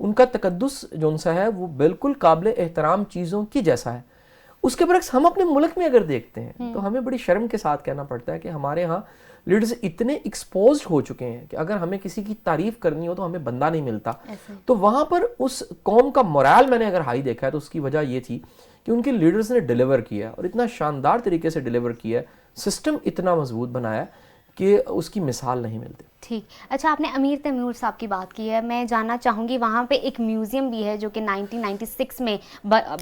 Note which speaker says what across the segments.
Speaker 1: ان کا تقدس جو سا ہے وہ بالکل قابل احترام چیزوں کی جیسا ہے. اس کے برعکس ہم اپنے ملک میں اگر دیکھتے ہیں تو ہمیں بڑی شرم کے ساتھ کہنا پڑتا ہے کہ ہمارے ہاں لیڈرز اتنے ایکسپوزڈ ہو چکے ہیں کہ اگر ہمیں کسی کی تعریف کرنی ہو تو ہمیں بندہ نہیں ملتا. تو وہاں پر اس قوم کا مورال میں نے اگر ہائی دیکھا ہے تو اس کی وجہ یہ تھی کہ ان کے لیڈرز نے ڈیلیور کیا اور اتنا شاندار طریقے سے ڈیلیور کیا, سسٹم اتنا مضبوط بنایا کہ اس کی مثال نہیں ملتی.
Speaker 2: ٹھیک. اچھا, آپ نے امیر تیمور صاحب کی بات کی ہے, میں جاننا چاہوں گی وہاں پہ ایک میوزیم بھی ہے جو کہ 1996 میں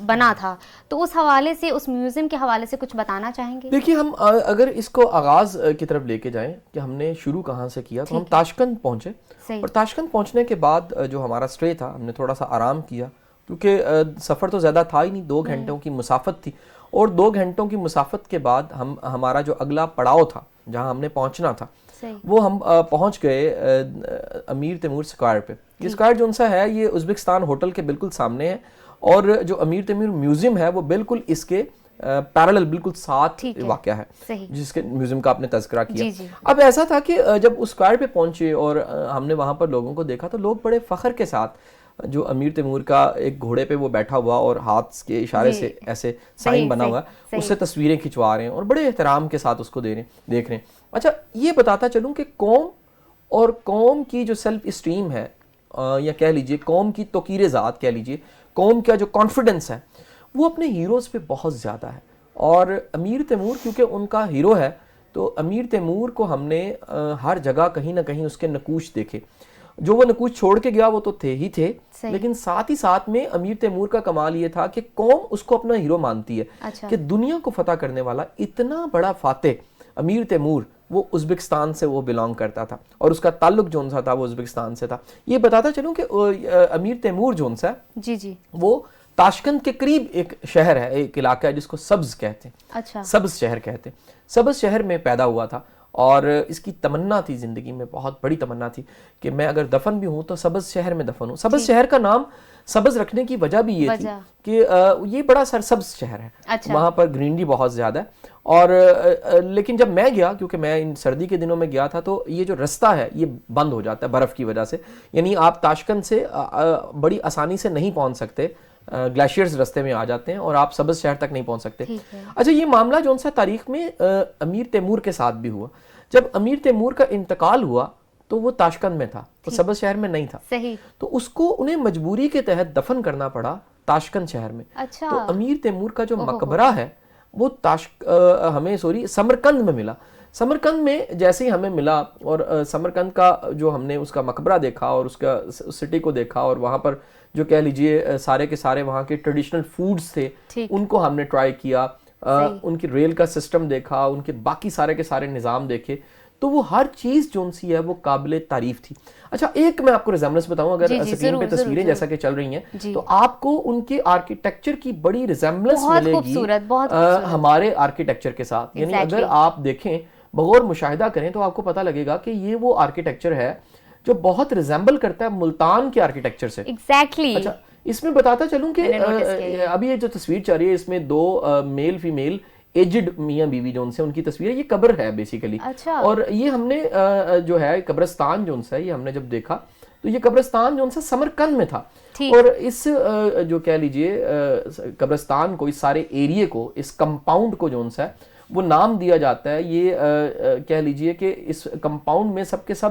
Speaker 2: بنا تھا, تو اس حوالے سے, اس میوزیم کے حوالے سے کچھ بتانا چاہیں گے؟
Speaker 1: دیکھیے, ہم اگر اس کو آغاز کی طرف لے کے جائیں کہ ہم نے شروع کہاں سے کیا, تو ہم تاشقند پہنچے, اور تاشقند پہنچنے کے بعد جو ہمارا اسٹے تھا ہم نے تھوڑا سا آرام کیا کیونکہ سفر تو زیادہ تھا ہی نہیں, 2 گھنٹوں کی مسافت تھی, اور 2 گھنٹوں کی مسافت کے بعد ہمارا جو اگلا پڑاؤ تھا جہاں ہم نے پہنچنا تھا وہ ہم پہنچ گئے امیر تیمور اسکوائر پہ. یہ اسکوائر جو سا ہے یہ ازبکستان ہوٹل کے بالکل سامنے ہے, اور جو امیر تیمور میوزیم ہے وہ بالکل اس کے پیرالل بالکل ساتھ واقع ہے, جس کے میوزیم کا آپ نے تذکرہ کیا. اب ایسا تھا کہ جب اس اسکوائر پہ پہنچے اور ہم نے وہاں پر لوگوں کو دیکھا تو لوگ بڑے فخر کے ساتھ جو امیر تیمور کا ایک گھوڑے پہ وہ بیٹھا ہوا اور ہاتھ کے اشارے سے ایسے سائن بنا ہوا ہے, اس سے تصویریں کھنچوا رہے ہیں اور بڑے احترام کے ساتھ اس کو دیکھ رہے ہیں. اچھا, یہ بتاتا چلوں کہ قوم اور قوم کی جو سیلف اسٹیم ہے, یا کہہ لیجئے قوم کی توقیر ذات کہہ لیجئے, قوم کا جو کانفیڈنس ہے وہ اپنے ہیروز پہ بہت زیادہ ہے. اور امیر تیمور کیونکہ ان کا ہیرو ہے تو امیر تیمور کو ہم نے ہر جگہ کہیں نہ کہیں اس کے نقوش دیکھے. جو وہ نقوش چھوڑ کے گیا وہ تو تھے ہی تھے, لیکن ساتھ ہی ساتھ میں امیر تیمور کا کمال یہ تھا کہ قوم اس کو اپنا ہیرو مانتی ہے. کہ دنیا کو فتح کرنے والا اتنا بڑا فاتح امیر تیمور, وہ ازبکستان سے وہ بلانگ کرتا تھا اور اس کا تعلق جو سا تھا وہ ازبکستان سے تھا. یہ بتاتا چلوں کہ امیر تیمور جو سا وہ تاشقند کے قریب ایک شہر ہے, ایک علاقہ ہے جس کو سبز کہتے ہیں, سبز شہر کہتے ہیں. سبز شہر میں پیدا ہوا تھا اور اس کی تمنا تھی زندگی میں, بہت بڑی تمنا تھی کہ میں اگر دفن بھی ہوں تو سبز شہر میں دفن ہوں. سبز شہر کا نام سبز رکھنے کی وجہ بھی یہ تھی کہ یہ بڑا سرسبز شہر ہے, وہاں پر گرینری بہت زیادہ ہے. اور لیکن جب میں گیا, کیونکہ میں ان سردی کے دنوں میں گیا تھا, تو یہ جو رستہ ہے یہ بند ہو جاتا ہے برف کی وجہ سے, یعنی آپ تاشقند سے بڑی آسانی سے نہیں پہنچ سکتے, گلیشیئرز رستے میں آ جاتے ہیں اور آپ سبز شہر تک نہیں پہنچ سکتے. اچھا, یہ معاملہ جو سا تاریخ میں امیر تیمور کے ساتھ بھی ہوا. جب امیر تیمور کا انتقال ہوا تو وہ تاشقند میں تھا, وہ سبز شہر میں نہیں تھا, تو اس کو انہیں مجبوری کے تحت دفن کرنا پڑا تاشقند شہر میں. تو امیر تیمور کا جو مقبرہ ہے وہ ہمیں سمرقند میں ملا. سمرقند میں جیسے ہی ہمیں ملا اور سمرقند کا جو ہم نے اس کا مقبرہ دیکھا اور اس کا سٹی کو دیکھا, اور وہاں پر جو کہہ لیجئے سارے کے سارے وہاں کے ٹریڈیشنل فوڈز تھے ان کو ہم نے ٹرائی کیا, ان کی ریل کا سسٹم دیکھا, ان کے باقی سارے کے سارے نظام دیکھے, تو وہ ہر چیز جو سی ہے وہ قابل تعریف تھی. اچھا, ایک میں آپ کو ریزمبلنس بتاؤں, اگر اسکرین پہ تصویریں جیسا کہ چل رہی ہیں تو آپ کو ان کے آرکیٹیکچر کی بڑی ریزمبلنس ملے گی ہمارے آرکیٹیکچر کے ساتھ. یعنی اگر آپ دیکھیں, بغور مشاہدہ کریں, تو آپ کو پتہ لگے گا کہ یہ وہ آرکیٹیکچر ہے جو بہت ریزمبل کرتا ہے ملتان کے آرکیٹیکچر سے. اچھا, اس میں بتاتا چلوں کہ ابھی یہ جو تصویر چل رہی ہے اس میں 2 میل فیمیل ایجڈ میاں بیوی جو ان کی تصویر ہے, یہ قبر ہے بیسیکلی. اور یہ ہم نے جو ہے قبرستان جو ہے یہ ہم نے جب دیکھا تو یہ قبرستان جو سمرقند میں تھا, اور اس جو کہہ لیجئے قبرستان کو, اس سارے ایریے کو, اس کمپاؤنڈ کو جو ہے وہ نام دیا جاتا ہے, یہ کہہ لیجئے کہ اس کمپاؤنڈ میں سب کے سب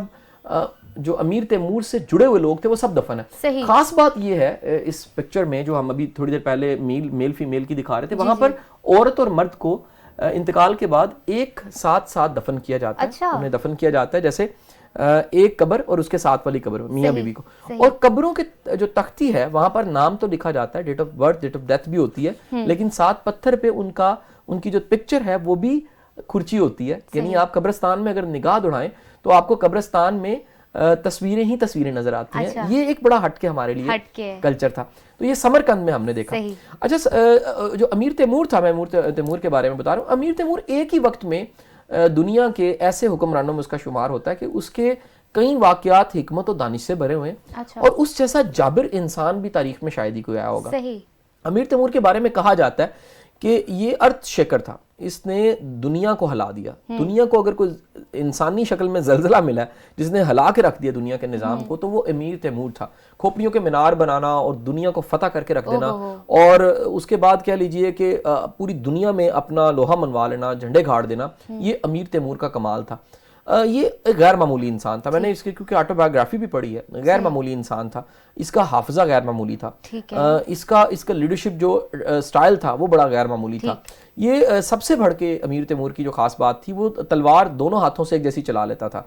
Speaker 1: جو امیر تیمور سے جڑے ہوئے لوگ تھے وہ سب دفن ہیں. خاص بات یہ ہے اس پکچر میں جو ہم ابھی تھوڑی دیر پہلے میل فیمیل کی دکھا رہے تھے, وہاں پر عورت اور مرد کو انتقال کے بعد ایک ساتھ دفن کیا جاتا ہے. انہیں دفن کیا جاتا ہے جیسے ایک قبر اور اس کے ساتھ والی قبر میاں بیوی کو, اور قبروں کے جو تختی ہے وہاں پر نام تو لکھا جاتا ہے, date of birth, date of death بھی ہوتی ہے, لیکن ساتھ پتھر پہ ان کی جو پکچر ہے وہ بھی کھرچی ہوتی ہے. یعنی آپ قبرستان میں اگر نگاہ دوڑائیں تو آپ کو قبرستان میں تصویریں ہی تصویریں نظر آتی ہیں. یہ ایک بڑا ہٹ کے ہمارے لیے کلچر تھا. تو یہ سمرقند میں ہم نے دیکھا. اچھا, جو امیر تیمور تھا, میں تیمور کے بارے میں بتا رہا ہوں. امیر تیمور ایک ہی وقت میں دنیا کے ایسے حکمرانوں میں اس کا شمار ہوتا ہے کہ اس کے کئی واقعات حکمت و دانش سے بھرے ہوئے ہیں, اور اس جیسا جابر انسان بھی تاریخ میں شاید ہی کوئی آیا ہوگا. امیر تیمور کے بارے میں کہا جاتا ہے کہ یہ ارتھ شیکر تھا, اس نے دنیا کو ہلا دیا. دنیا کو اگر کوئی انسانی شکل میں زلزلہ ملا ہے جس نے ہلا کے رکھ دیا دنیا کے نظام کو, تو وہ امیر تیمور تھا. کھوپڑیوں کے مینار بنانا اور دنیا کو فتح کر کے رکھ دینا, اور اس کے بعد کہہ لیجئے کہ پوری دنیا میں اپنا لوہا منوا لینا, جھنڈے گاڑ دینا, یہ امیر تیمور کا کمال تھا. یہ ایک غیر معمولی انسان تھا. میں نے اس کی کیونکہ آٹو بایوگرافی بھی پڑھی ہے. غیر معمولی انسان تھا, اس کا حافظہ غیر معمولی تھا, اس کا لیڈرشپ جو سٹائل تھا وہ بڑا غیر معمولی تھا. یہ سب سے بڑھ کے امیر تیمور کی جو خاص بات تھی, وہ تلوار دونوں ہاتھوں سے ایک جیسی چلا لیتا تھا.